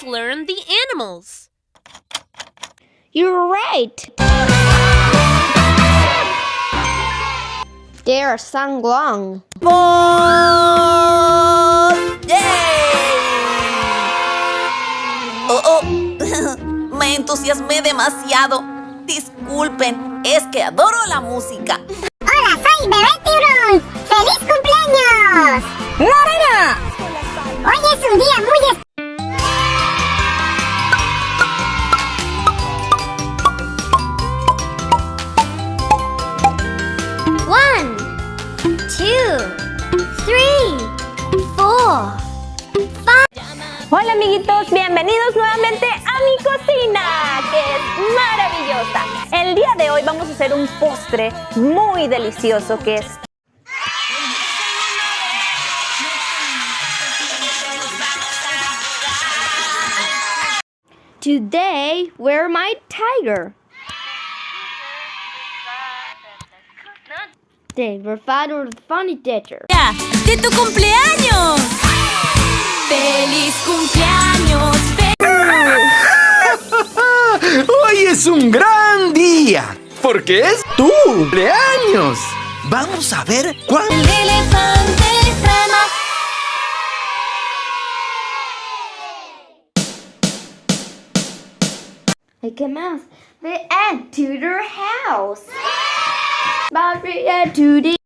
let's learn the animals. You're right. They are sung long. Oh, me entusiasmé demasiado. Disculpen, es que adoro la música. ¡Hola, soy Bebé Tiburón! ¡Feliz cumpleaños! ¡Lorena! Hoy es un día muy especial. One, two, three, four, five. Hola amiguitos, bienvenidos nuevamente a mi cocina, que es maravillosa. El día de hoy vamos a hacer un postre muy delicioso que es... Today, we're my tiger. Today, we're father of the funny teacher. ¡De tu cumpleaños! ¡Feliz cumpleaños! Hoy es un gran día, porque es tu cumpleaños. Vamos a ver cuál. El elefante trama. Mickey Mouse, we add to their house. But we add to the